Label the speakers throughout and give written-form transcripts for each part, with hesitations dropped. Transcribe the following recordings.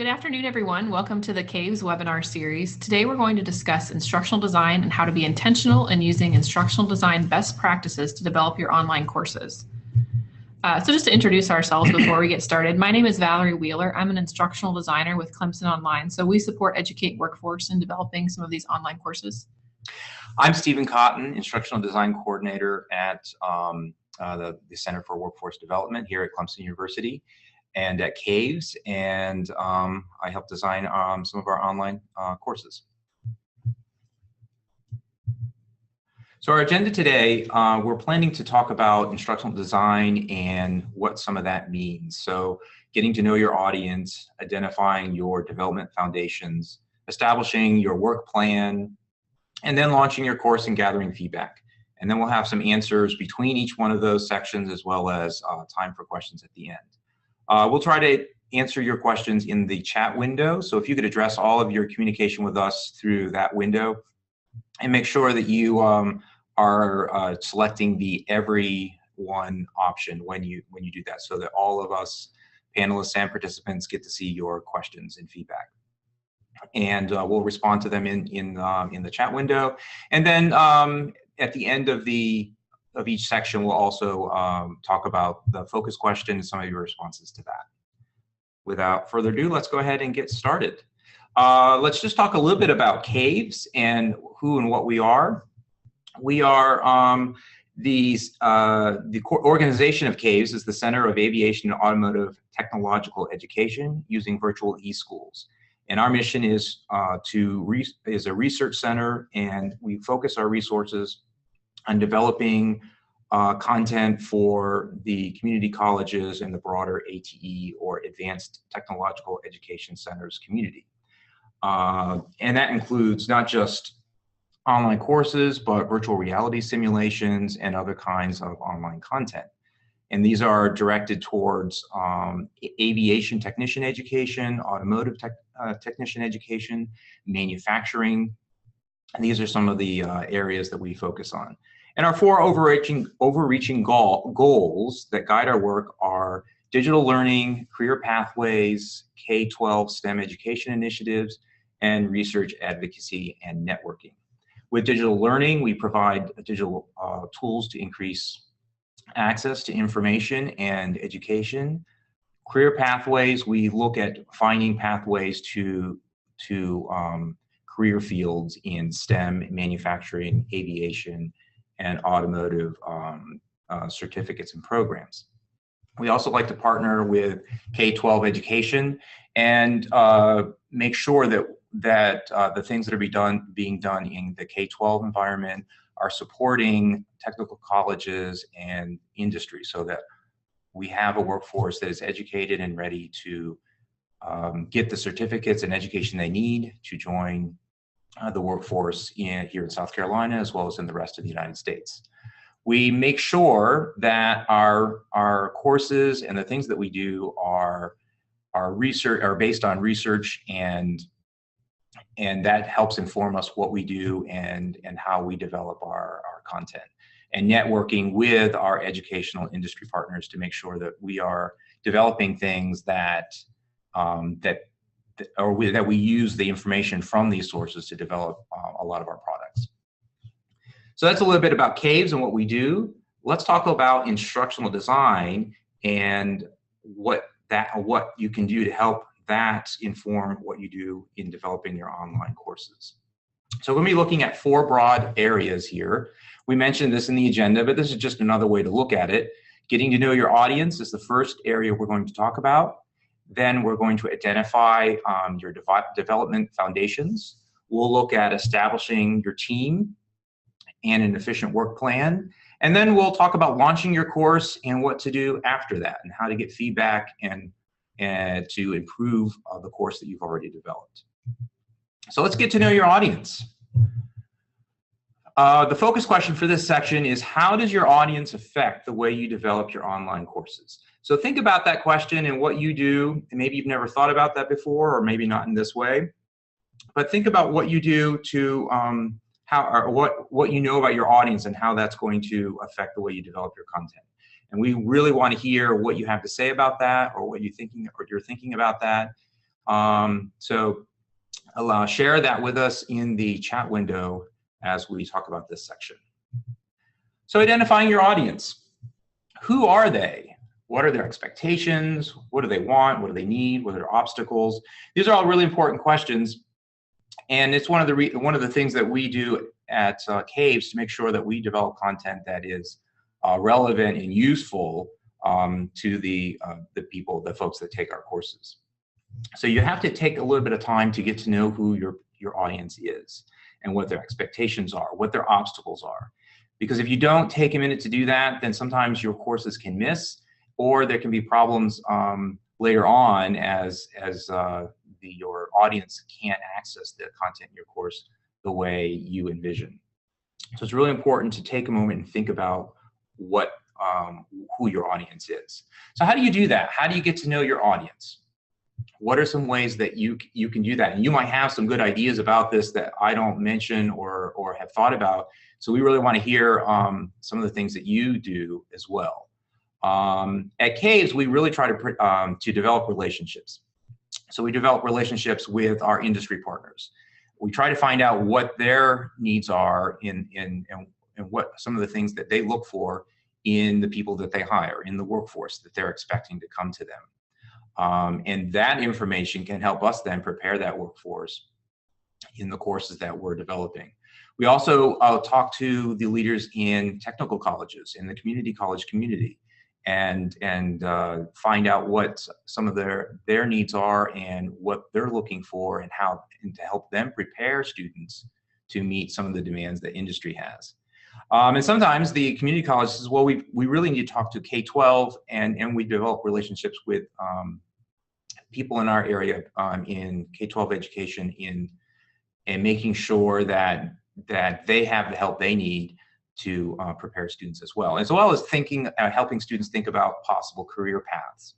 Speaker 1: Good afternoon, everyone. Welcome to the CA2VES webinar series. Today, we're going to discuss instructional design and how to be intentional in using instructional design best practices to develop your online courses. So just to introduce ourselves before we get started, my name is Valerie Wheeler. I'm an instructional designer with Clemson Online. So we support Educate Workforce in developing some of these online courses.
Speaker 2: I'm Stephen Cotton, instructional design coordinator at the Center for Workforce Development here at Clemson University and at CA2VES, and I help design some of our online courses. So our agenda today, we're planning to talk about instructional design and what some of that means. So getting to know your audience, identifying your development foundations, establishing your work plan, and then launching your course and gathering feedback. And then we'll have some answers between each one of those sections, as well as time for questions at the end. We'll try to answer your questions in the chat window. So if you could address all of your communication with us through that window, and make sure that you are selecting the everyone option when you do that, so that all of us panelists and participants get to see your questions and feedback. And we'll respond to them in the chat window. And then at the end of each section, we'll also talk about the focus question and some of your responses to that. Without further ado, let's go ahead and get started. Let's just talk a little bit about CA2VES and who and what we are. We are the organization of CA2VES is the Center of Aviation and Automotive Technological Education using virtual e-schools. And our mission is is a research center, and we focus our resources on developing content for the community colleges and the broader ATE, or Advanced Technological Education Centers community. And that includes not just online courses, but virtual reality simulations and other kinds of online content. And these are directed towards aviation technician education, automotive technician education, manufacturing. And these are some of the areas that we focus on. And our four overreaching goals that guide our work are digital learning, career pathways, K-12 STEM education initiatives, and research advocacy and networking. With digital learning, we provide digital tools to increase access to information and education. Career pathways, we look at finding pathways to career fields in STEM, manufacturing, aviation, and automotive certificates and programs. We also like to partner with K-12 education and make sure that the things that are being done in the K-12 environment are supporting technical colleges and industry, so that we have a workforce that is educated and ready to get the certificates and education they need to join the workforce here in South Carolina, as well as in the rest of the United States. We make sure that our courses and the things that we do are based on research, and that helps inform us what we do and how we develop our content, and networking with our educational industry partners to make sure that we are developing things that we use the information from these sources to develop a lot of our products. So that's a little bit about CA2VES and what we do. Let's talk about instructional design and what you can do to help that inform what you do in developing your online courses. So we're going to be looking at four broad areas here. We mentioned this in the agenda, but this is just another way to look at it. Getting to know your audience is the first area we're going to talk about. Then we're going to identify your development foundations. We'll look at establishing your team and an efficient work plan. And then we'll talk about launching your course and what to do after that, and how to get feedback and to improve the course that you've already developed. So let's get to know your audience. The focus question for this section is, how does your audience affect the way you develop your online courses? So think about that question and what you do, and maybe you've never thought about that before, or maybe not in this way, but think about what you do to what you know about your audience and how that's going to affect the way you develop your content. And we really want to hear what you have to say about that, or what you're thinking about that. So share that with us in the chat window as we talk about this section. So identifying your audience. Who are they? What are their expectations? What do they want? What do they need? What are their obstacles? These are all really important questions. And it's one of the things that we do at CA2VES to make sure that we develop content that is relevant and useful to the people, the folks that take our courses. So you have to take a little bit of time to get to know who your audience is and what their expectations are, what their obstacles are. Because if you don't take a minute to do that, then sometimes your courses can miss, or there can be problems later on as your audience can't access the content in your course the way you envision. So it's really important to take a moment and think about who your audience is. So how do you do that? How do you get to know your audience? What are some ways that you can do that? And you might have some good ideas about this that I don't mention or have thought about. So we really want to hear some of the things that you do as well. At CA2VES, we really try to develop relationships. So we develop relationships with our industry partners. We try to find out what their needs are and what some of the things that they look for in the people that they hire, in the workforce that they're expecting to come to them. And that information can help us then prepare that workforce in the courses that we're developing. We also talk to the leaders in technical colleges, in the community college community, and find out what some of their needs are and what they're looking for and to help them prepare students to meet some of the demands that industry has. And sometimes the community college says, well, we really need to talk to K-12, and we develop relationships with people in our area in K-12 education and making sure that they have the help they need to prepare students as well as helping students think about possible career paths.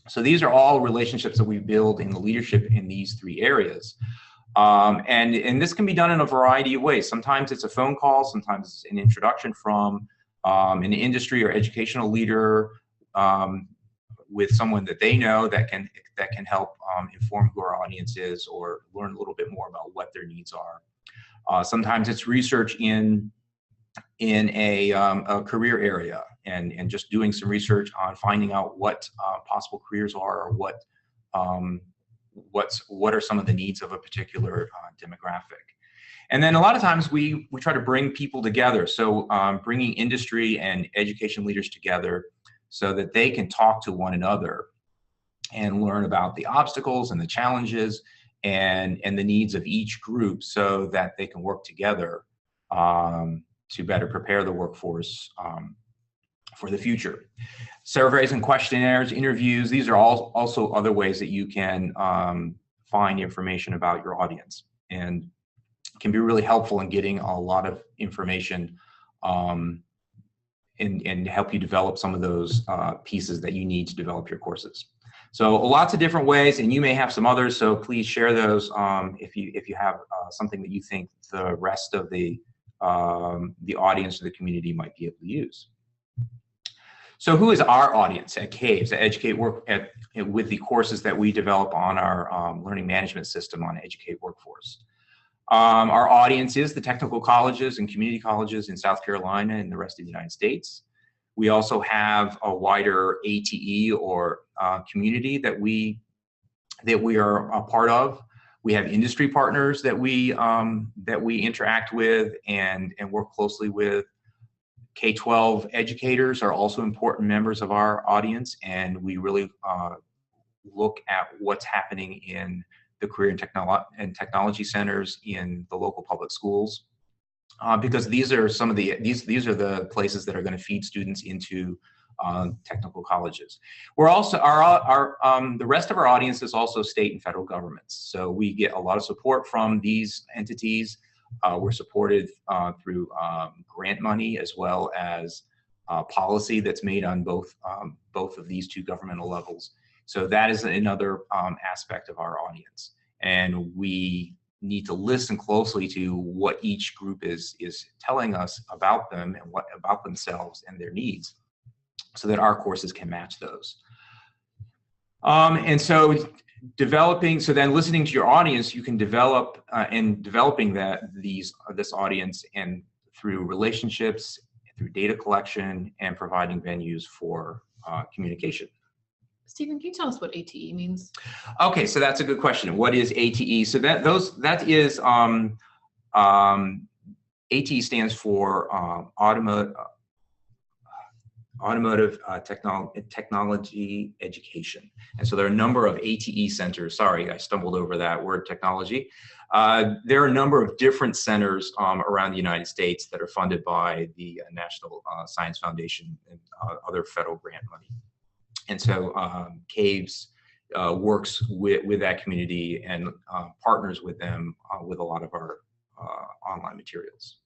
Speaker 2: So these are all relationships that we build in the leadership in these three areas. And this can be done in a variety of ways. Sometimes it's a phone call, sometimes it's an introduction from an industry or educational leader with someone that they know that can help inform who our audience is or learn a little bit more about what their needs are. Sometimes it's research in a career area and just doing some research on finding out what possible careers are or what are some of the needs of a particular demographic. And then a lot of times we try to bring people together. So bringing industry and education leaders together so that they can talk to one another and learn about the obstacles and the challenges and the needs of each group so that they can work together to better prepare the workforce for the future. Surveys and questionnaires, interviews, these are also other ways that you can find information about your audience and can be really helpful in getting a lot of information and help you develop some of those pieces that you need to develop your courses. So lots of different ways, and you may have some others, so please share those if you have something that you think the rest of the audience or the community might be able to use. So who is our audience at CA2VES, at Educate Work, with the courses that we develop on our learning management system on Educate Workforce? Our audience is the technical colleges and community colleges in South Carolina and the rest of the United States. We also have a wider ATE or community that we are a part of. We have industry partners that we interact with and work closely with. K-12 educators are also important members of our audience, and we really look at what's happening in the career and technology centers in the local public schools, because these are the places that are going to feed students into technical colleges. We're also the rest of our audience is also state and federal governments, so we get a lot of support from these entities. We're supported through grant money as well as policy that's made on both of these two governmental levels. So that is another aspect of our audience, and we need to listen closely to what each group is telling us about them and what about themselves and their needs, so that our courses can match those. And so developing, so then listening to your audience, you can develop and developing this audience and through relationships, through data collection, and providing venues for communication.
Speaker 1: Stephen, can you tell us what ATE means?
Speaker 2: Okay, so that's a good question. What is ATE? So ATE stands for automotive technology education. And so there are a number of ATE centers. Sorry, I stumbled over that word, technology. There are a number of different centers around the United States that are funded by the National Science Foundation and other federal grant money. And so CA2VES works with that community and partners with them with a lot of our online materials.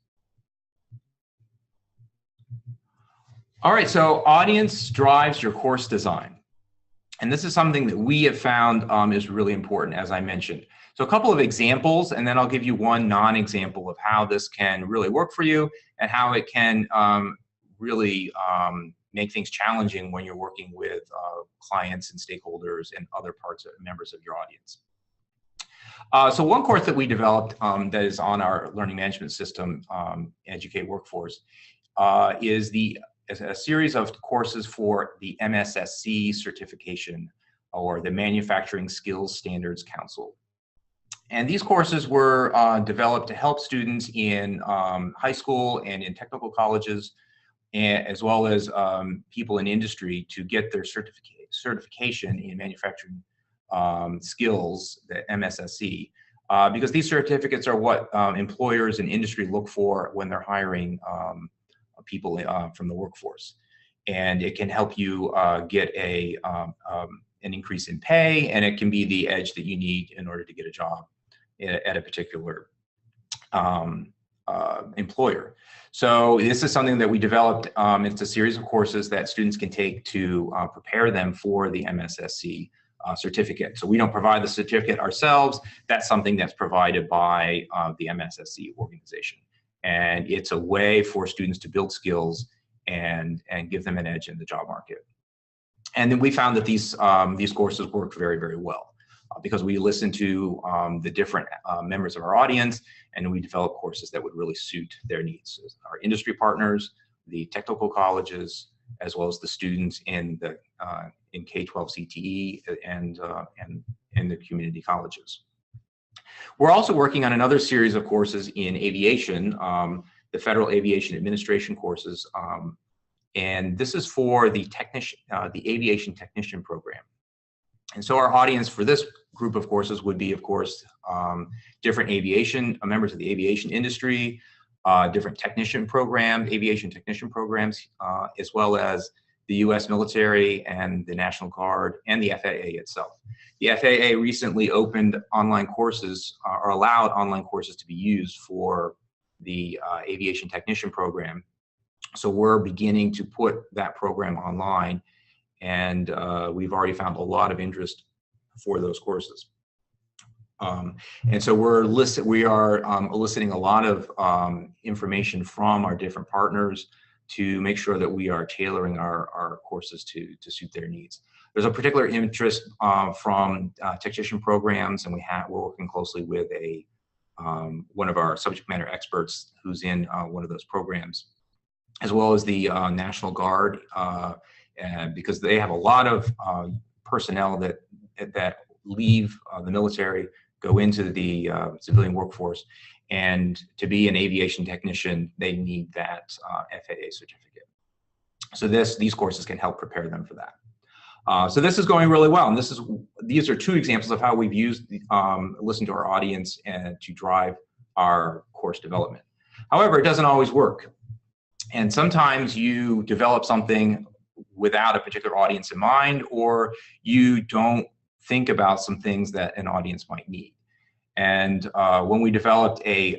Speaker 2: All right, so audience drives your course design. And this is something that we have found is really important, as I mentioned. So a couple of examples, and then I'll give you one non-example of how this can really work for you and how it can really make things challenging when you're working with clients and stakeholders and other members of your audience. So one course that we developed that is on our learning management system, Educate Workforce, is a series of courses for the MSSC certification, or the Manufacturing Skills Standards Council. And these courses were developed to help students in high school and in technical colleges, as well as people in industry, to get their certification in manufacturing skills, the MSSC, because these certificates are what employers and industry look for when they're hiring people from the workforce. And it can help you get an increase in pay, and it can be the edge that you need in order to get a job at a particular employer. So this is something that we developed. It's a series of courses that students can take to prepare them for the MSSC certificate. So we don't provide the certificate ourselves. That's something that's provided by the MSSC organization. And it's a way for students to build skills and give them an edge in the job market. And then we found that these courses work very, very well because we listen to the different members of our audience, and we develop courses that would really suit their needs. Our industry partners, the technical colleges, as well as the students in the in K-12 CTE and the community colleges. We're also working on another series of courses in aviation, the Federal Aviation Administration courses, and this is for the aviation technician program. And so our audience for this group of courses would be, of course, different members of the aviation industry, different aviation technician programs, as well as the U.S. military and the National Guard and the FAA itself. The FAA recently opened online courses, or allowed online courses to be used for the aviation technician program. So we're beginning to put that program online, and we've already found a lot of interest for those courses. And so we are eliciting a lot of information from our different partners to make sure that we are tailoring our courses to suit their needs. There's a particular interest from technician programs, and we're working closely with one of our subject matter experts who's in one of those programs, as well as the National Guard, because they have a lot of personnel that leave the military, go into the civilian workforce, and to be an aviation technician, they need that FAA certificate. So these courses can help prepare them for that. So this is going really well, and these are two examples of how we've listened to our audience and to drive our course development. However, it doesn't always work, and sometimes you develop something without a particular audience in mind, or you don't think about some things that an audience might need. And when we developed a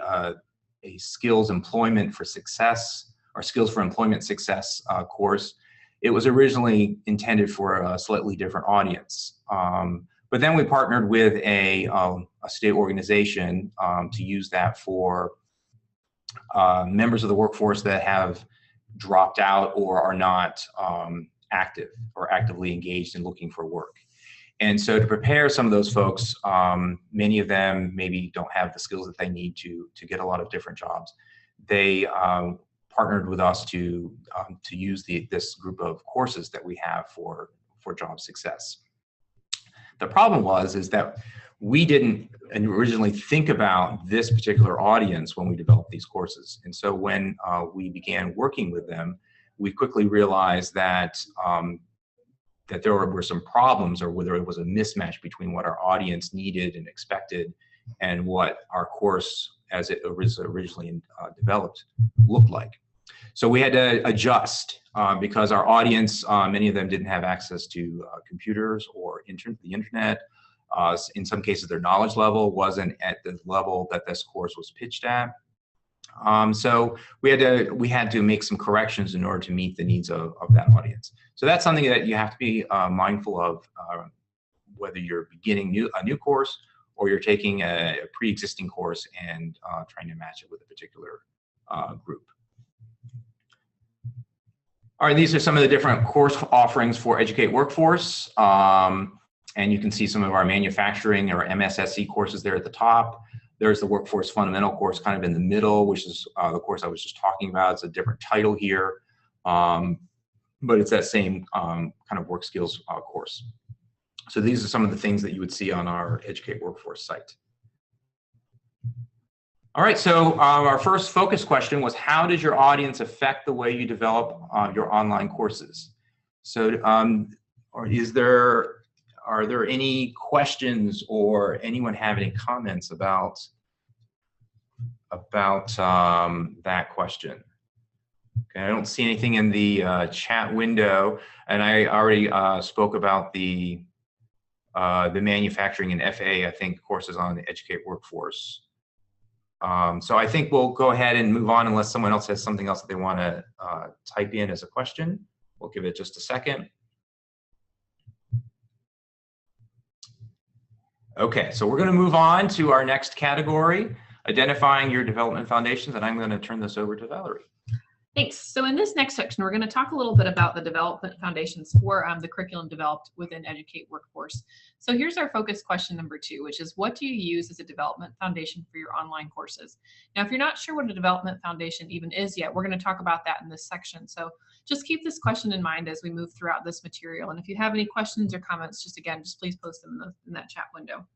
Speaker 2: skills employment for success, or skills for employment success course, it was originally intended for a slightly different audience. But then we partnered with a state organization to use that for members of the workforce that have dropped out or are not active or actively engaged in looking for work. And so to prepare some of those folks, many of them maybe don't have the skills that they need to get a lot of different jobs. They partnered with us to use this group of courses that we have for job success. The problem is that we didn't originally think about this particular audience when we developed these courses. And so when we began working with them, we quickly realized that that there were some problems, or whether it was a mismatch between what our audience needed and expected and what our course as it was originally developed looked like. So we had to adjust because our audience, many of them didn't have access to computers or the internet. In some cases, their knowledge level wasn't at the level that this course was pitched at. So we had to make some corrections in order to meet the needs of that audience. So that's something that you have to be mindful of, whether you're beginning a new course or you're taking a pre-existing course and trying to match it with a particular group. All right, these are some of the different course offerings for Educate Workforce. And you can see some of our manufacturing or MSSE courses there at the top. There's the Workforce Fundamental course kind of in the middle, which is the course I was just talking about. It's a different title here, but it's that same kind of work skills course. So these are some of the things that you would see on our Educate Workforce site. All right, so our first focus question was, how does your audience affect the way you develop your online courses? So are there any questions or anyone have any comments about that question? Okay, I don't see anything in the chat window, and I already spoke about the manufacturing and FA, I think, courses on the Educate Workforce. So I think we'll go ahead and move on unless someone else has something else that they want to type in as a question. We'll give it just a second. Okay, so we're going to move on to our next category, identifying your development foundations, and I'm going to turn this over to Valerie.
Speaker 1: Thanks. So in this next section, we're going to talk a little bit about the development foundations for the curriculum developed within Educate Workforce. So here's our focus question number 2, which is, what do you use as a development foundation for your online courses? Now, if you're not sure what a development foundation even is yet, we're going to talk about that in this section. So just keep this question in mind as we move throughout this material. And if you have any questions or comments, just please post them in that chat window.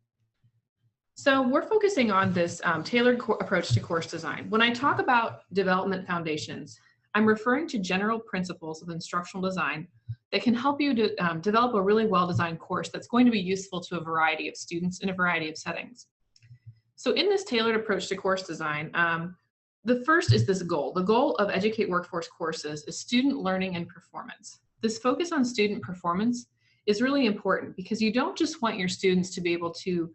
Speaker 1: So we're focusing on this tailored approach to course design. When I talk about development foundations, I'm referring to general principles of instructional design that can help you to develop a really well-designed course that's going to be useful to a variety of students in a variety of settings. So in this tailored approach to course design, the first is this goal. The goal of Educate Workforce courses is student learning and performance. This focus on student performance is really important because you don't just want your students to be able to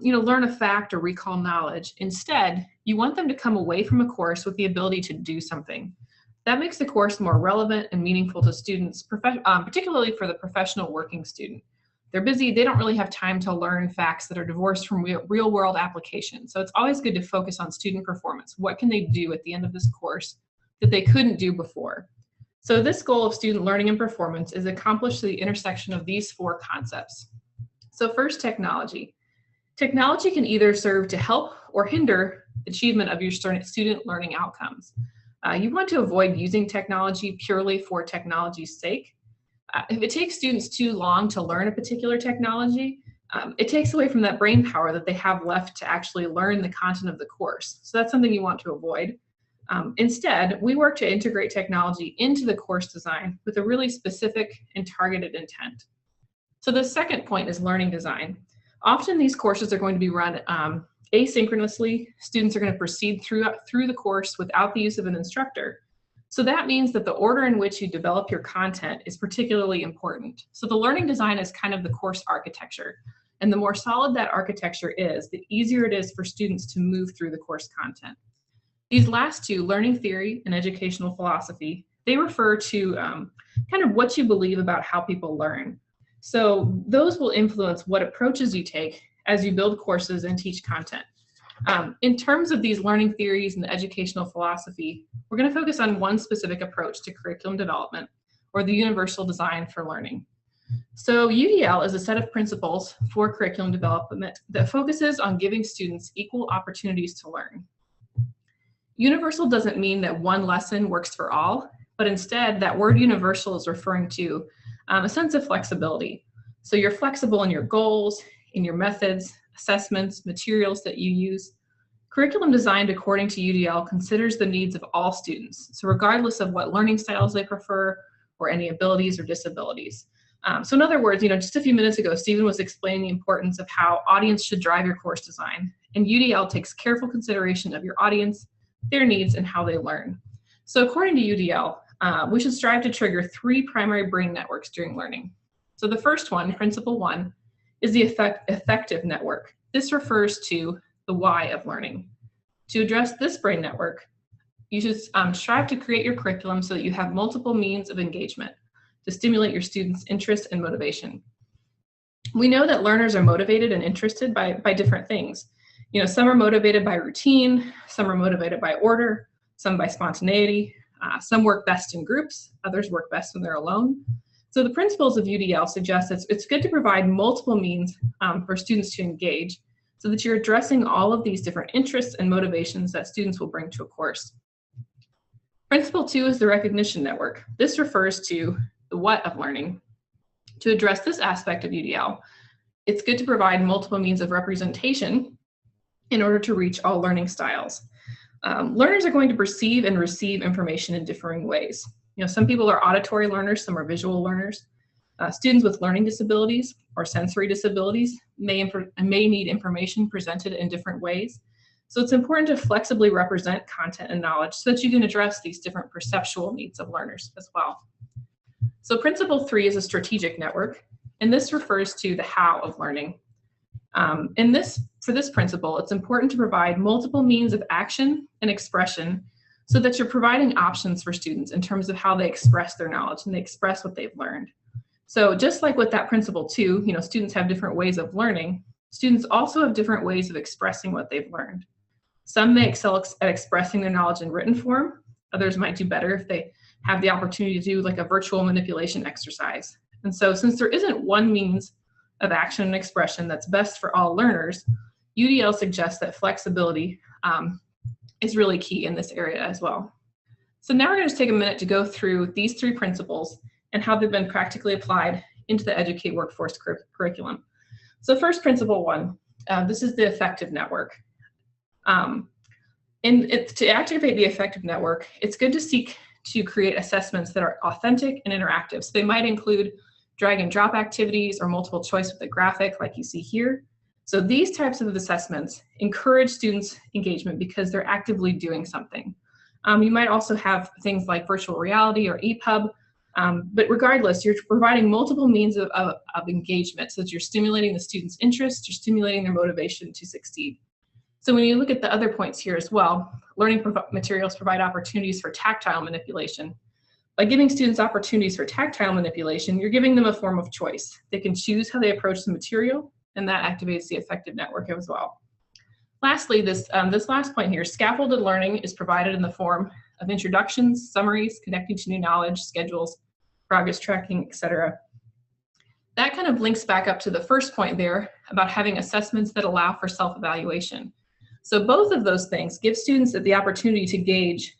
Speaker 1: learn a fact or recall knowledge. Instead, you want them to come away from a course with the ability to do something. That makes the course more relevant and meaningful to students, particularly for the professional working student. They're busy, they don't really have time to learn facts that are divorced from real world application. So it's always good to focus on student performance. What can they do at the end of this course that they couldn't do before? So this goal of student learning and performance is accomplished through the intersection of these 4 concepts. So first, technology. Technology can either serve to help or hinder achievement of your student learning outcomes. You want to avoid using technology purely for technology's sake. If it takes students too long to learn a particular technology, it takes away from that brain power that they have left to actually learn the content of the course. So that's something you want to avoid. Instead, we work to integrate technology into the course design with a really specific and targeted intent. So the second point is learning design. Often these courses are going to be run asynchronously. Students are going to proceed through the course without the use of an instructor. So that means that the order in which you develop your content is particularly important. So the learning design is kind of the course architecture. And the more solid that architecture is, the easier it is for students to move through the course content. These last 2, learning theory and educational philosophy, they refer to kind of what you believe about how people learn. So those will influence what approaches you take as you build courses and teach content. In terms of these learning theories and the educational philosophy, we're going to focus on one specific approach to curriculum development, or the universal design for learning. So UDL is a set of principles for curriculum development that focuses on giving students equal opportunities to learn. Universal doesn't mean that one lesson works for all, but instead that word universal is referring to a sense of flexibility. So you're flexible in your goals, in your methods, assessments, materials that you use. Curriculum designed according to UDL considers the needs of all students, so regardless of what learning styles they prefer or any abilities or disabilities. So in other words, just a few minutes ago, Stephen was explaining the importance of how audience should drive your course design, and UDL takes careful consideration of your audience, their needs, and how they learn. So according to UDL, we should strive to trigger 3 primary brain networks during learning. So the first one, principle 1, is the effective network. This refers to the why of learning. To address this brain network, you should strive to create your curriculum so that you have multiple means of engagement to stimulate your students' interest and motivation. We know that learners are motivated and interested by different things. Some are motivated by routine, some are motivated by order, some by spontaneity, some work best in groups, others work best when they're alone. So the principles of UDL suggest that it's good to provide multiple means for students to engage so that you're addressing all of these different interests and motivations that students will bring to a course. Principle 2 is the recognition network. This refers to the what of learning. To address this aspect of UDL, it's good to provide multiple means of representation in order to reach all learning styles. Learners are going to perceive and receive information in differing ways. Some people are auditory learners, some are visual learners. Students with learning disabilities or sensory disabilities may need information presented in different ways. So it's important to flexibly represent content and knowledge so that you can address these different perceptual needs of learners as well. So principle 3 is a strategic network, and this refers to the how of learning. For this principle, it's important to provide multiple means of action and expression so that you're providing options for students in terms of how they express their knowledge and they express what they've learned. So just like with that principle 2, students have different ways of learning, students also have different ways of expressing what they've learned. Some may excel at expressing their knowledge in written form. Others might do better if they have the opportunity to do like a virtual manipulation exercise. And so since there isn't one means of action and expression that's best for all learners, UDL suggests that flexibility is really key in this area as well. So now we're going to just take a minute to go through these 3 principles and how they've been practically applied into the Educate Workforce curriculum. So first, principle 1, this is the effective network. To activate the effective network, it's good to seek to create assessments that are authentic and interactive. So they might include drag and drop activities or multiple choice with a graphic like you see here. So these types of assessments encourage students' engagement because they're actively doing something. You might also have things like virtual reality or EPUB, but regardless, you're providing multiple means of engagement so that you're stimulating the students' interest, you're stimulating their motivation to succeed. So when you look at the other points here as well, learning materials provide opportunities for tactile manipulation. By giving students opportunities for tactile manipulation, you're giving them a form of choice. They can choose how they approach the material, and that activates the effective network as well. Lastly, this last point here, scaffolded learning is provided in the form of introductions, summaries, connecting to new knowledge, schedules, progress tracking, etc. That kind of links back up to the first point there about having assessments that allow for self-evaluation. So both of those things give students the opportunity to gauge,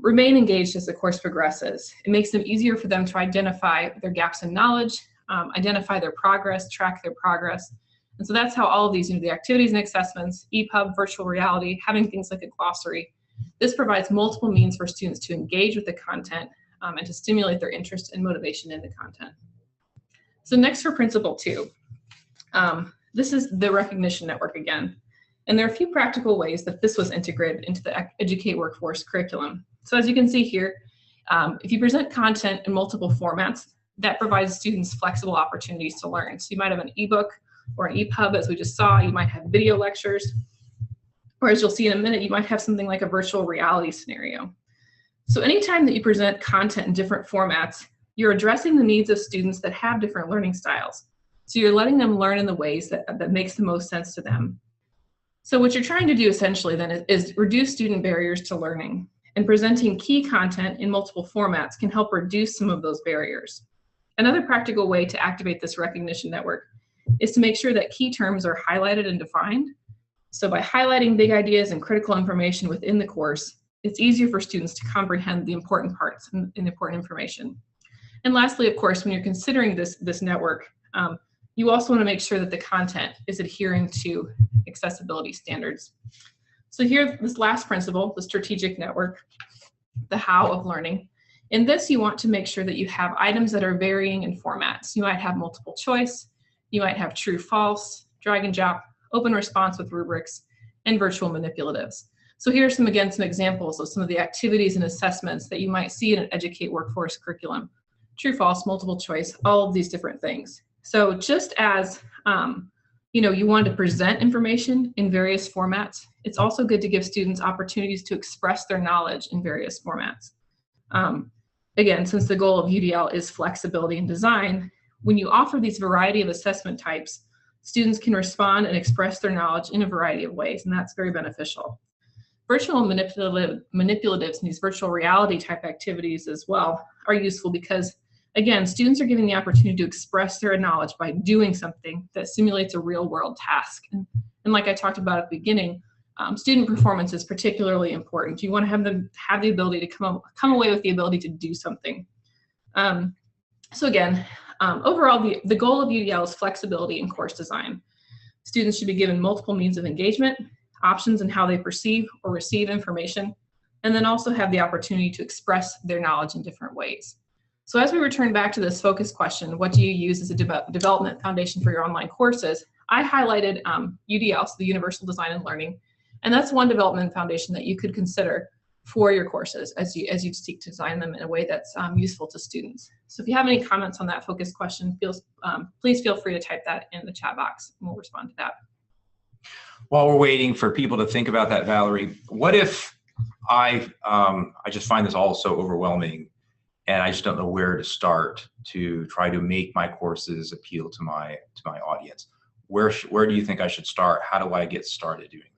Speaker 1: remain engaged as the course progresses. It makes them easier for them to identify their gaps in knowledge, identify their progress, track their progress. And so that's how all of these, the activities and assessments, EPUB, virtual reality, having things like a glossary, this provides multiple means for students to engage with the content and to stimulate their interest and motivation in the content. So next for principle 2, this is the recognition network again. And there are a few practical ways that this was integrated into the Educate Workforce curriculum. So as you can see here, if you present content in multiple formats, that provides students flexible opportunities to learn. So you might have an ebook or an EPUB, as we just saw. You might have video lectures, or as you'll see in a minute, you might have something like a virtual reality scenario. So anytime that you present content in different formats, you're addressing the needs of students that have different learning styles. So you're letting them learn in the ways that makes the most sense to them. So what you're trying to do essentially then is reduce student barriers to learning, and presenting key content in multiple formats can help reduce some of those barriers. Another practical way to activate this recognition network is to make sure that key terms are highlighted and defined. So by highlighting big ideas and critical information within the course, it's easier for students to comprehend the important parts and important information. And lastly, of course, when you're considering this network, you also want to make sure that the content is adhering to accessibility standards. So here, this last principle, the strategic network, the how of learning. In this, you want to make sure that you have items that are varying in formats. You might have multiple choice, you might have true, false, drag and drop, open response with rubrics, and virtual manipulatives. So here are some examples of some of the activities and assessments that you might see in an Educate Workforce curriculum. True, false, multiple choice, all of these different things. So just as you want to present information in various formats, it's also good to give students opportunities to express their knowledge in various formats. Again, since the goal of UDL is flexibility and design, when you offer these variety of assessment types, students can respond and express their knowledge in a variety of ways, and that's very beneficial. Virtual manipulatives and these virtual reality type activities as well are useful because, again, students are given the opportunity to express their knowledge by doing something that simulates a real world task. And like I talked about at the beginning, student performance is particularly important. You want to have them have the ability to come away with the ability to do something. So again, overall, the goal of UDL is flexibility in course design. Students should be given multiple means of engagement, options in how they perceive or receive information, and then also have the opportunity to express their knowledge in different ways. So as we return back to this focus question, what do you use as a development foundation for your online courses? I highlighted UDL, so the Universal Design and Learning, and that's one development foundation that you could consider for your courses as you seek to design them in a way that's useful to students. So if you have any comments on that focus question, please feel free to type that in the chat box and we'll respond to that.
Speaker 2: While we're waiting for people to think about that, Valerie, what if I just find this all so overwhelming and I just don't know where to start to try to make my courses appeal to my audience? Where do you think I should start? How do I get started doing that?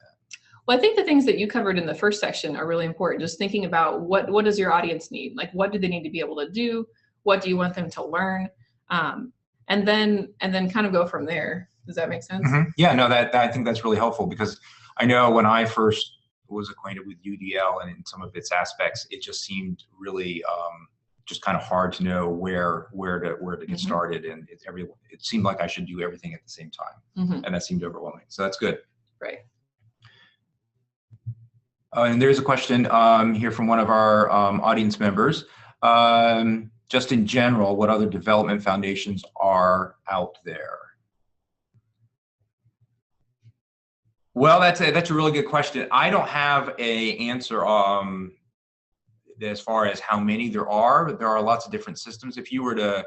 Speaker 1: Well, I think the things that you covered in the first section are really important. Just thinking about what does your audience need? Like, what do they need to be able to do? What do you want them to learn? And then kind of go from there. Does that make sense?
Speaker 2: Mm-hmm. Yeah, no, I think that's really helpful because I know when I first was acquainted with UDL and in some of its aspects, it just seemed really just kind of hard to know where to get started, and it seemed like I should do everything at the same time, and that seemed overwhelming. So that's good.
Speaker 1: Right.
Speaker 2: And there's a question here from one of our audience members. Just in general, what other development foundations are out there? Well, that's a really good question. I don't have an answer as far as how many there are. There are lots of different systems. If you were to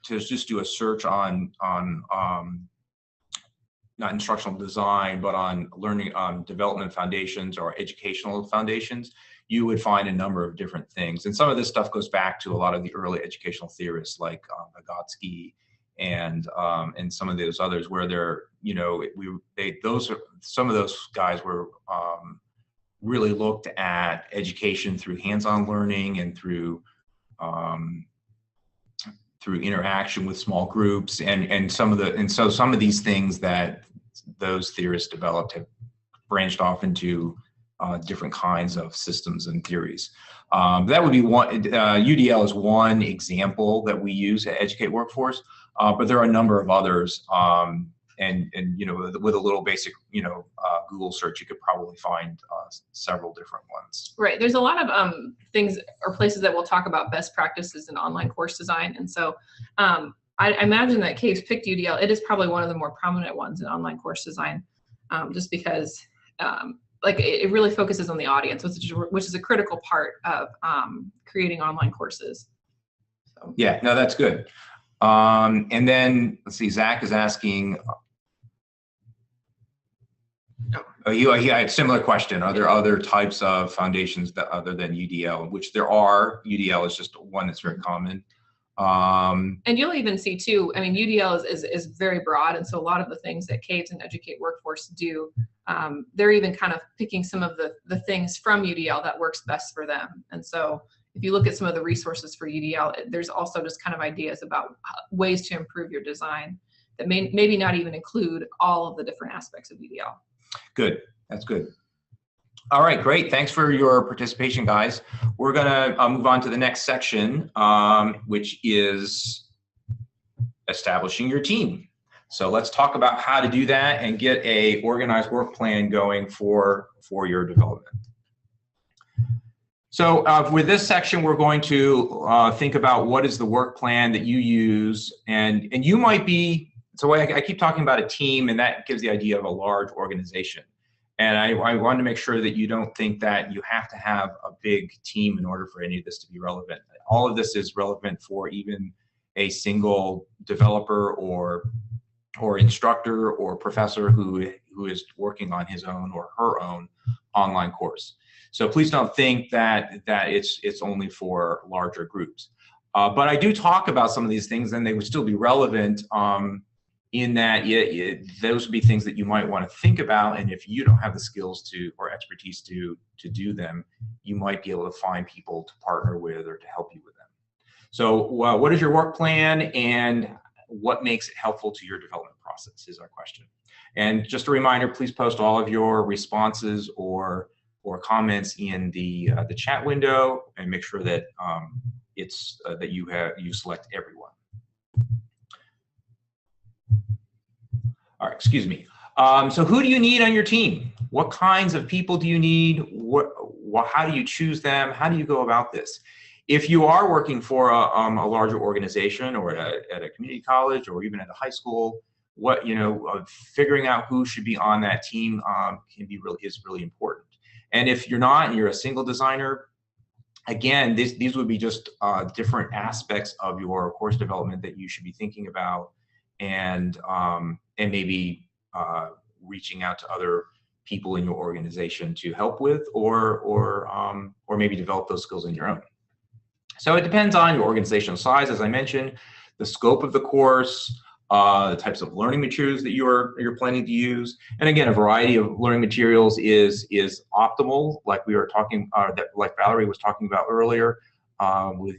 Speaker 2: just do a search on not instructional design, but on learning development foundations or educational foundations, you would find a number of different things. And some of this stuff goes back to a lot of the early educational theorists like Vygotsky and some of those others where some of those guys were really looked at education through hands-on learning and through interaction with small groups and so some of these things that those theorists developed have branched off into different kinds of systems and theories. That would be one. UDL is one example that we use at Educate Workforce, but there are a number of others. And with a little basic Google search, you could probably find several different ones.
Speaker 1: Right. There's a lot of things or places that will talk about best practices in online course design, and so I imagine that CA2VES picked UDL. It is probably one of the more prominent ones in online course design, just because it really focuses on the audience, which is a critical part of creating online courses. So.
Speaker 2: Yeah. No, that's good. And then let's see. Zach is asking. He had a similar question. Are there other types of foundations other than UDL? Which there are. UDL is just one that's very common.
Speaker 1: And you'll even see too, I mean, UDL is very broad. And so a lot of the things that CA2VES and Educate Workforce do, they're even kind of picking some of the things from UDL that works best for them. And so if you look at some of the resources for UDL, there's also just kind of ideas about ways to improve your design that may maybe not even include all of the different aspects of UDL.
Speaker 2: Good, that's good. All right, great. Thanks for your participation, guys. We're gonna move on to the next section, which is establishing your team. So let's talk about how to do that and get a organized work plan going for your development. So with this section, we're going to think about what is the work plan that you use, and you might be, so I keep talking about a team, and that gives the idea of a large organization. And I wanted to make sure that you don't think that you have to have a big team in order for any of this to be relevant. All of this is relevant for even a single developer or instructor or professor who is working on his own or her own online course. So please don't think that it's only for larger groups. But I do talk about some of these things, and they would still be relevant in that those would be things that you might want to think about, and if you don't have the skills or expertise to do them, you might be able to find people to partner with or to help you with them. So what is your work plan, and what makes it helpful to your development process is our question. And just a reminder, please post all of your responses or comments in the chat window, and make sure that that you select everyone. All right, excuse me. So who do you need on your team? What kinds of people do you need? How do you choose them? How do you go about this? If you are working for a larger organization, or at a community college, or even at a high school, figuring out who should be on that team is really important. And if you're not, and you're a single designer, again, these would be just different aspects of your course development that you should be thinking about, and maybe reaching out to other people in your organization to help with, or maybe develop those skills in your own. So it depends on your organizational size, as I mentioned, the scope of the course, the types of learning materials that you're planning to use, and again, a variety of learning materials is optimal, like we were talking, like Valerie was talking about earlier, with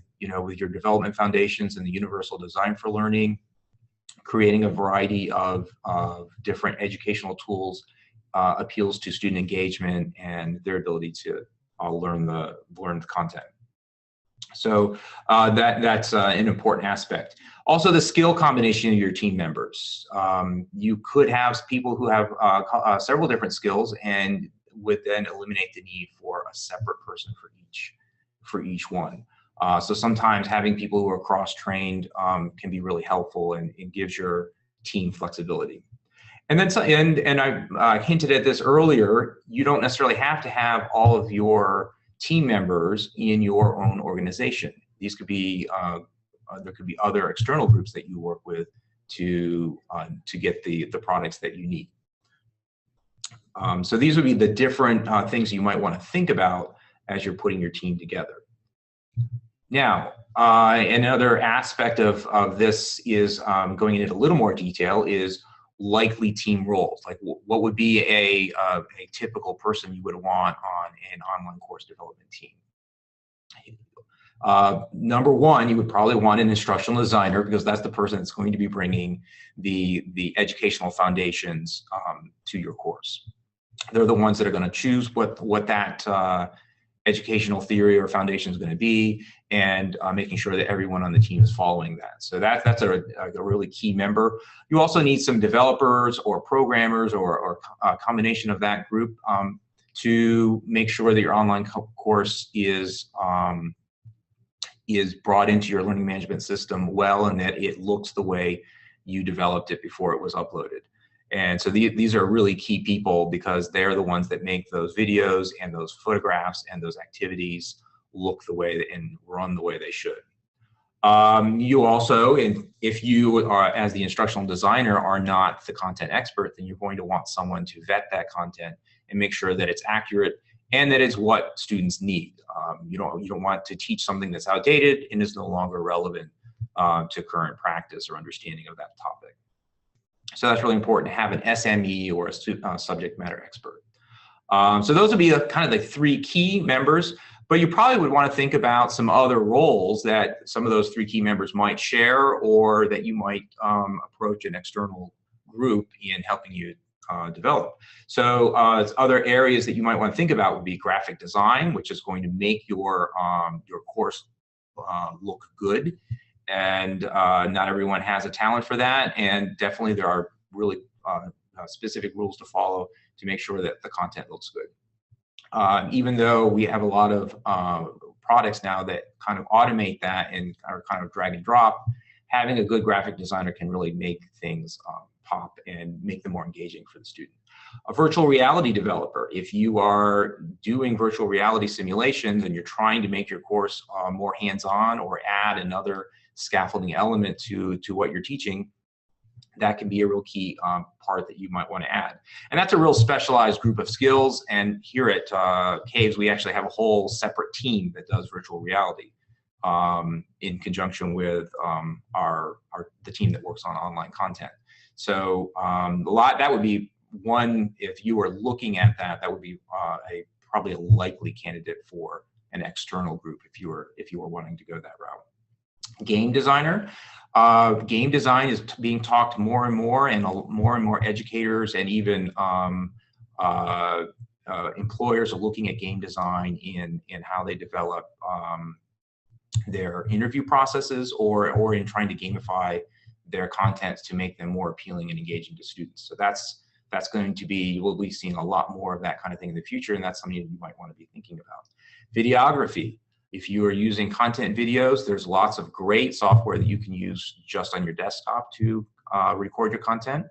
Speaker 2: your development foundations and the universal design for learning. Creating a variety of different educational tools appeals to student engagement and their ability to learn the content. So that's an important aspect. Also, the skill combination of your team members. You could have people who have several different skills, and would then eliminate the need for a separate person for each one. So sometimes having people who are cross-trained can be really helpful, and it gives your team flexibility. And then, and I hinted at this earlier, you don't necessarily have to have all of your team members in your own organization. These could be, there could be other external groups that you work with to get the products that you need. So these would be the different things you might want to think about as you're putting your team together. Now, another aspect of this is going into a little more detail is likely team roles. Like, what would be a typical person you would want on an online course development team? Number one, you would probably want an instructional designer, because that's the person that's going to be bringing the educational foundations to your course. They're the ones that are going to choose what that educational theory or foundation is going to be, and making sure that everyone on the team is following that. So that's a really key member. You also need some developers or programmers, or a combination of that group, to make sure that your online course is brought into your learning management system well, and that it looks the way you developed it before it was uploaded. And so these are really key people, because they're the ones that make those videos and those photographs and those activities look the way and run the way they should. You also, and if you are, as the instructional designer, are not the content expert, then you're going to want someone to vet that content and make sure that it's accurate and that it's what students need. You don't want to teach something that's outdated and is no longer relevant to current practice or understanding of that topic. So that's really important to have an SME, or a subject matter expert. So those would be kind of the three key members. But you probably would want to think about some other roles that some of those three key members might share, or that you might approach an external group in helping you develop. So other areas that you might want to think about would be graphic design, which is going to make your course look good. And not everyone has a talent for that. And definitely there are really specific rules to follow to make sure that the content looks good. Even though we have a lot of products now that kind of automate that and are kind of drag and drop, having a good graphic designer can really make things pop and make them more engaging for the student. A virtual reality developer, if you are doing virtual reality simulations and you're trying to make your course more hands-on or add another scaffolding element to what you're teaching, that can be a real key part that you might want to add. And that's a real specialized group of skills. And here at CA2VES, we actually have a whole separate team that does virtual reality in conjunction with the team that works on online content. So that would be one, if you were looking at that, that would be probably a likely candidate for an external group if you were wanting to go that route. Game designer. Game design is being talked more and more educators and even employers are looking at game design in how they develop their interview processes or in trying to gamify their contents to make them more appealing and engaging to students. So that's going to be, we'll be seeing a lot more of that kind of thing in the future, and that's something you might want to be thinking about. Videography. If you are using content videos, there's lots of great software that you can use just on your desktop to record your content.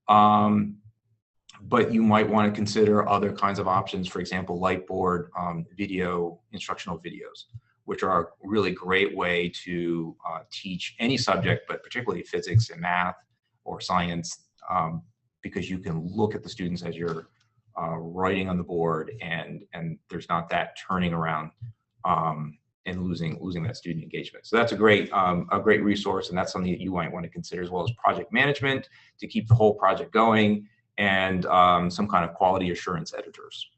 Speaker 2: But you might want to consider other kinds of options, for example, Lightboard instructional videos, which are a really great way to teach any subject, but particularly physics and math or science, because you can look at the students as you're writing on the board, and there's not that turning around and losing that student engagement. So that's a great resource, and that's something that you might want to consider, as well as project management to keep the whole project going, and some kind of quality assurance editors.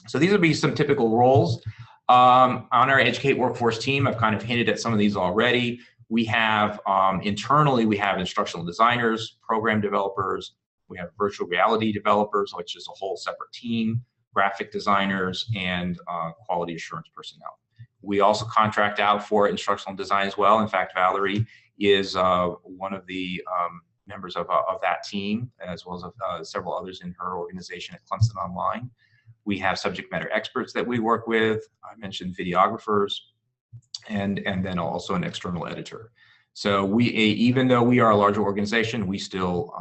Speaker 2: So these would be some typical roles. On our Educate Workforce team, I've kind of hinted at some of these already. We have, internally, we have instructional designers, program developers, we have virtual reality developers, which is a whole separate team, graphic designers, and quality assurance personnel. We also contract out for instructional design as well. In fact, Valerie is one of the members of that team, as well as several others in her organization at Clemson Online. We have subject matter experts that we work with. I mentioned videographers, and then also an external editor. So even though we are a larger organization, we still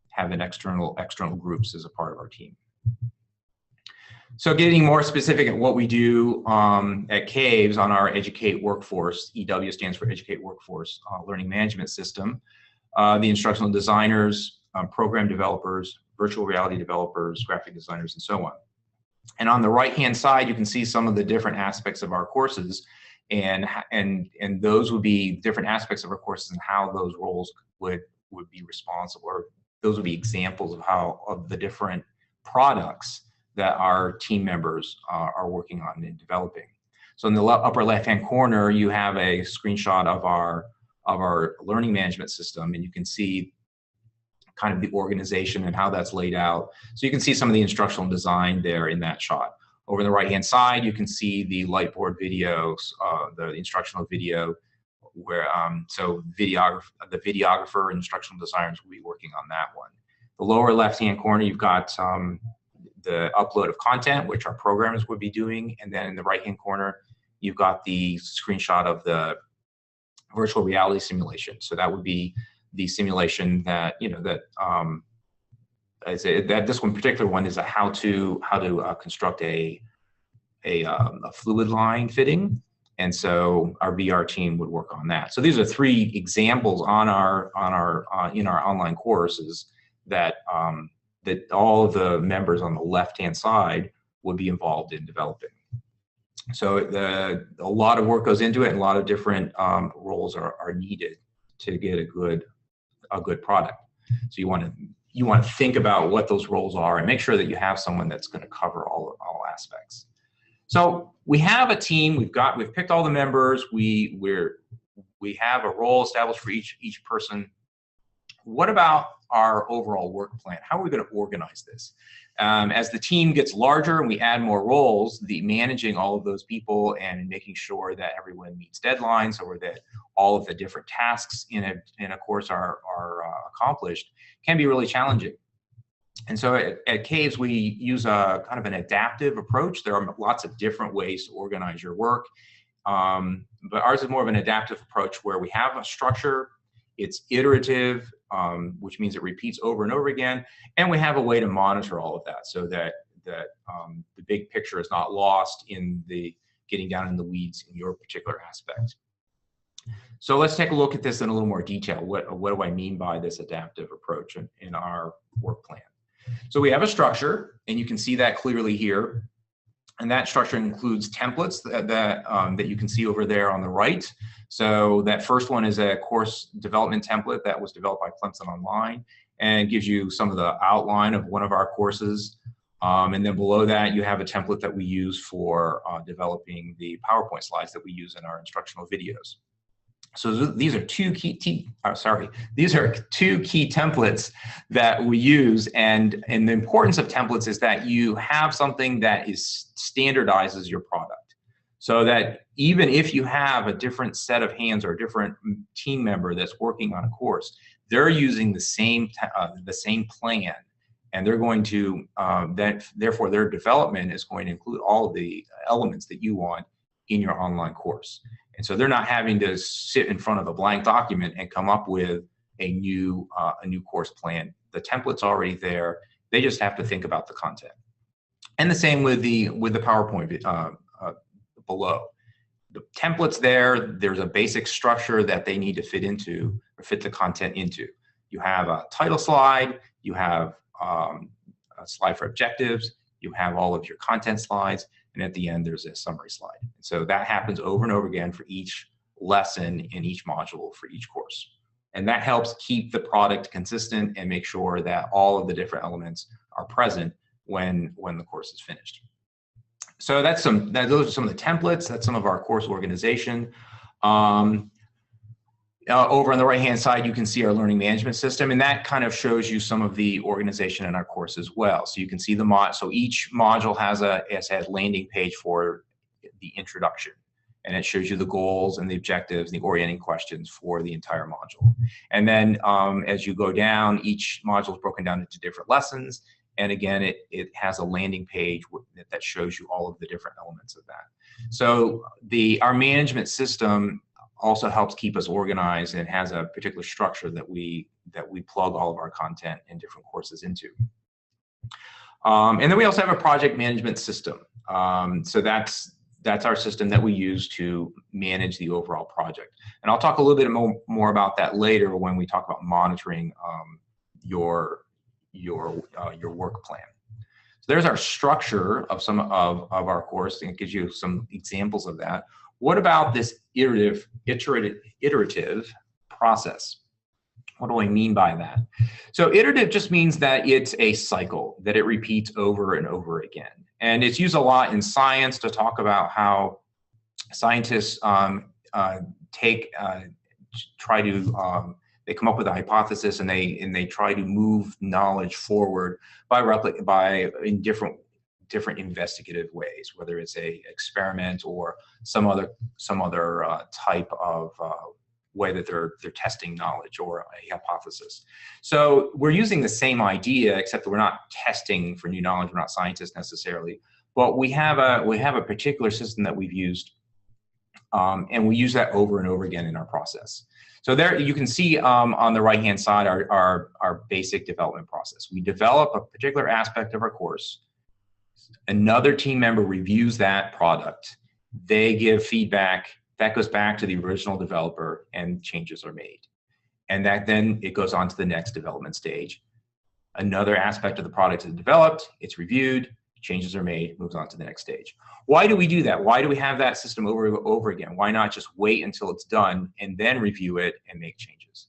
Speaker 2: have an external groups as a part of our team. So getting more specific at what we do at CA2VES on our Educate Workforce, EW stands for Educate Workforce Learning Management System, the instructional designers, program developers, virtual reality developers, graphic designers, and so on. And on the right-hand side, you can see some of the different aspects of our courses, and those would be different aspects of our courses and how those roles would be responsible, or those would be examples of the different products that our team members are working on and developing. So in the upper left-hand corner, you have a screenshot of our learning management system, and you can see kind of the organization and how that's laid out. So you can see some of the instructional design there in that shot. Over on the right-hand side, you can see the Lightboard videos, the instructional video, where the videographer and instructional designers will be working on that one. The lower left-hand corner, you've got the upload of content, which our programmers would be doing, and then in the right-hand corner, you've got the screenshot of the virtual reality simulation. So that would be the simulation that this one particular one is a how to construct a fluid line fitting, and so our VR team would work on that. So these are 3 examples in our online courses that that all of the members on the left-hand side would be involved in developing. So a lot of work goes into it, and a lot of different roles are needed to get a good product. So you want to think about what those roles are and make sure that you have someone that's going to cover all aspects. So we have a team. We've picked all the members. We have a role established for each person. What about our overall work plan? How are we going to organize this? As the team gets larger and we add more roles, the managing all of those people and making sure that everyone meets deadlines or that all of the different tasks in a course are accomplished can be really challenging. And so at CA2VES, we use a kind of an adaptive approach. There are lots of different ways to organize your work, but ours is more of an adaptive approach where we have a structure. It's iterative, which means it repeats over and over again, and we have a way to monitor all of that so that the big picture is not lost in the getting down in the weeds in your particular aspect. So let's take a look at this in a little more detail. What do I mean by this adaptive approach in our work plan? So we have a structure, and you can see that clearly here. And that structure includes templates that you can see over there on the right. So that first one is a course development template that was developed by Clemson Online and gives you some of the outline of one of our courses. And then below that, you have a template that we use for developing the PowerPoint slides that we use in our instructional videos. So these are two key templates that we use, and the importance of templates is that you have something that standardizes your product, so that even if you have a different set of hands or a different team member that's working on a course, they're using the same plan, and they're going to therefore their development is going to include all of the elements that you want in your online course. And so they're not having to sit in front of a blank document and come up with a new course plan. The template's already there. They just have to think about the content. And the same with the PowerPoint below. The template's there. There's a basic structure that they need to fit the content into. You have a title slide. You have a slide for objectives. You have all of your content slides. And at the end, there's a summary slide. So that happens over and over again for each lesson in each module for each course. And that helps keep the product consistent and make sure that all of the different elements are present when the course is finished. So those are some of the templates. That's some of our course organization. Over on the right-hand side, you can see our learning management system, and that kind of shows you some of the organization in our course as well. So you can see so each module has a landing page for the introduction, and it shows you the goals and the objectives and the orienting questions for the entire module. And then as you go down, each module is broken down into different lessons, and again, it has a landing page that shows you all of the different elements of that. So our management system also helps keep us organized and has a particular structure that we plug all of our content in different courses into. And then we also have a project management system. So that's our system that we use to manage the overall project. And I'll talk a little bit more about that later when we talk about monitoring your work plan. So there's our structure of some of our course, and it gives you some examples of that. What about this iterative process? What do I mean by that? So iterative just means that it's a cycle, that it repeats over and over again. And it's used a lot in science to talk about how scientists they come up with a hypothesis and they try to move knowledge forward in different investigative ways, whether it's a experiment or some other type of way that they're testing knowledge or a hypothesis. So we're using the same idea, except that we're not testing for new knowledge. We're not scientists necessarily, but we have a particular system that we've used, and we use that over and over again in our process. So there you can see on the right-hand side our basic development process. We develop a particular aspect of our course. Another team member reviews that product. They give feedback. That goes back to the original developer and changes are made. And then it goes on to the next development stage. Another aspect of the product is developed, it's reviewed, changes are made, moves on to the next stage. Why do we do that? Why do we have that system over and over again? Why not just wait until it's done and then review it and make changes?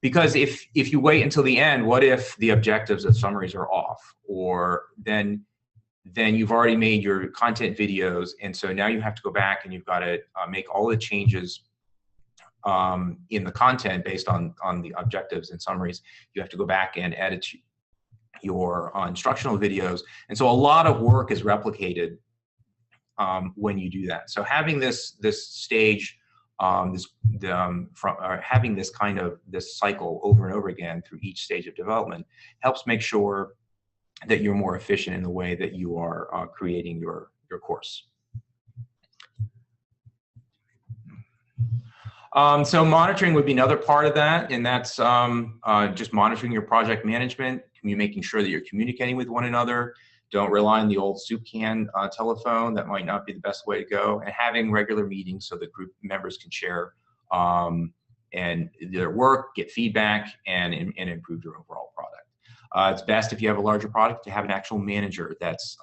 Speaker 2: Because if you wait until the end, what if the objectives and summaries are off? Or then then you've already made your content videos, and so now you have to go back and you've got to make all the changes in the content based on the objectives and summaries. You have to go back and edit your instructional videos, and so a lot of work is replicated when you do that. So having this stage, having this kind of this cycle over and over again through each stage of development helps make sure that you're more efficient in the way that you are creating your course. So monitoring would be another part of that, and that's just monitoring your project management, you making sure that you're communicating with one another. Don't rely on the old soup can telephone. That might not be the best way to go. And having regular meetings so that group members can share and their work, get feedback, and improve your overall product. It's best if you have a larger product to have an actual manager that's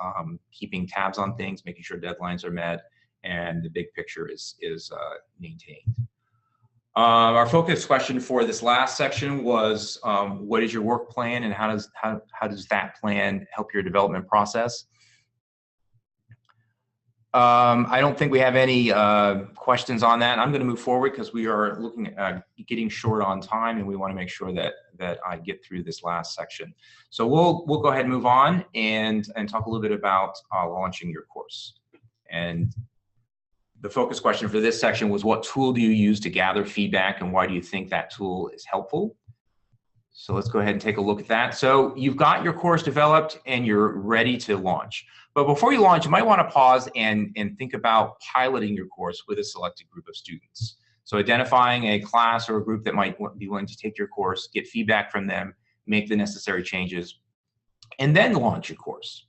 Speaker 2: keeping tabs on things, making sure deadlines are met, and the big picture is maintained. Our focus question for this last section was, what is your work plan, and how does that plan help your development process? I don't think we have any questions on that. I'm going to move forward because we are looking at getting short on time, and we want to make sure that I get through this last section. So we'll go ahead and move on and talk a little bit about launching your course. And the focus question for this section was, what tool do you use to gather feedback, and why do you think that tool is helpful? So let's go ahead and take a look at that. So you've got your course developed and you're ready to launch. But before you launch, you might want to pause and think about piloting your course with a selected group of students. So identifying a class or a group that might be willing to take your course, get feedback from them, make the necessary changes, and then launch your course.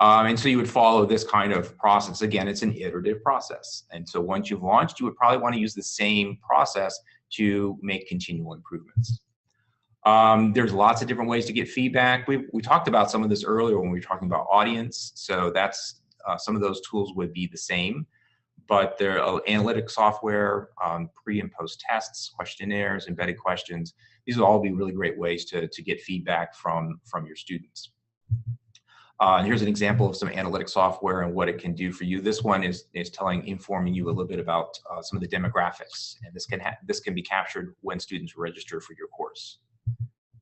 Speaker 2: And so you would follow this kind of process. Again, it's an iterative process. And so once you've launched, you would probably want to use the same process to make continual improvements. There's lots of different ways to get feedback. We talked about some of this earlier when we were talking about audience. So that's some of those tools would be the same, but there are analytic software, pre and post tests, questionnaires, embedded questions. These will all be really great ways to get feedback from your students. And here's an example of some analytic software and what it can do for you. This one is informing you a little bit about some of the demographics, and this can be captured when students register for your course.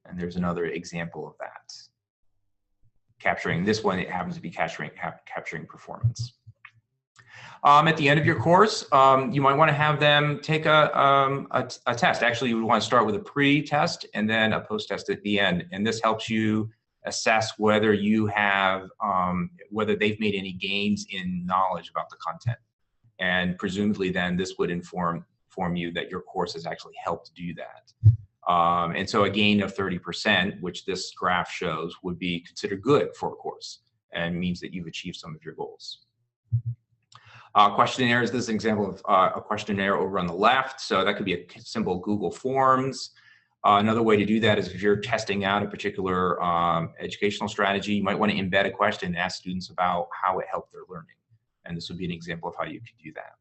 Speaker 2: And there's another example of that. Capturing this one, it happens to be capturing performance. At the end of your course, you might want to have them take a test. Actually, you would want to start with a pre-test and then a post-test at the end, and this helps you assess whether you have whether they've made any gains in knowledge about the content, and presumably then this would inform you that your course has actually helped do that. And so a gain of 30%, which this graph shows, would be considered good for a course and means that you've achieved some of your goals. Questionnaires, this is an example of a questionnaire over on the left. So that could be a simple Google Forms. Another way to do that is if you're testing out a particular educational strategy, you might want to embed a question and ask students about how it helped their learning. And this would be an example of how you could do that.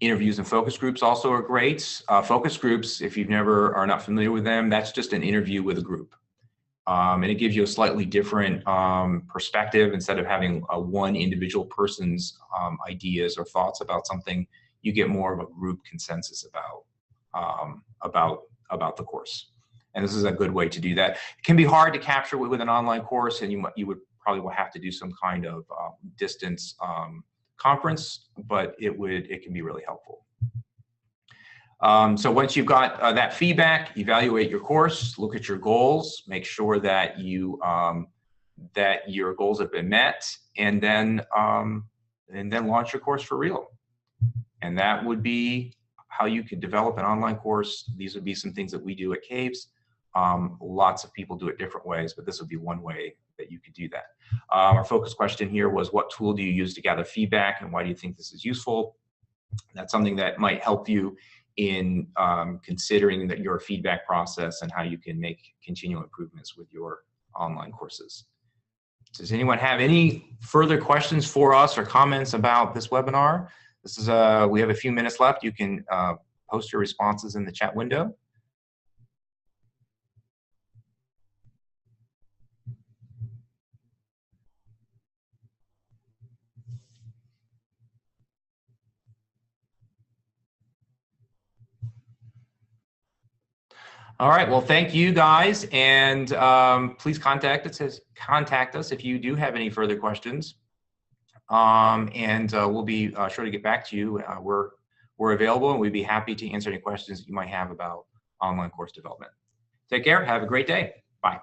Speaker 2: Interviews and focus groups also are great. Focus groups, if you've are not familiar with them, that's just an interview with a group. And it gives you a slightly different perspective. Instead of having one individual person's ideas or thoughts about something, you get more of a group consensus about the course. And this is a good way to do that. It can be hard to capture with an online course, and you would probably have to do some kind of distance conference, but it can be really helpful. So once you've got that feedback, evaluate your course, look at your goals, make sure that that your goals have been met, and then launch your course for real. And that would be how you could develop an online course. These would be some things that we do at CA2VES. Lots of people do it different ways, but this would be one way that you could do that. Our focus question here was, what tool do you use to gather feedback, and why do you think this is useful? That's something that might help you in considering that your feedback process and how you can make continual improvements with your online courses. Does anyone have any further questions for us or comments about this webinar? This is we have a few minutes left. You can post your responses in the chat window. All right. Well, thank you guys, and please contact us if you do have any further questions. We'll be sure to get back to you. We're available, and we'd be happy to answer any questions that you might have about online course development. Take care. Have a great day. Bye.